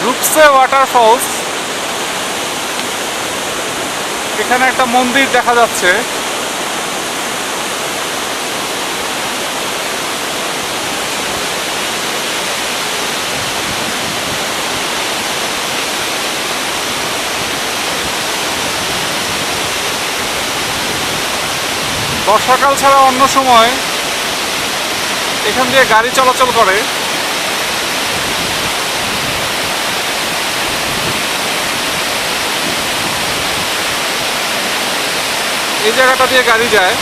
রূপসে waterfalls. এখানে একটা মন্দির দেখা যাচ্ছে। বর্ষাকাল ছাড়া অন্য সময় এখান দিয়ে গাড়ি চলাচল করে। এই জায়গাটা দিয়ে গাড়ি যায়।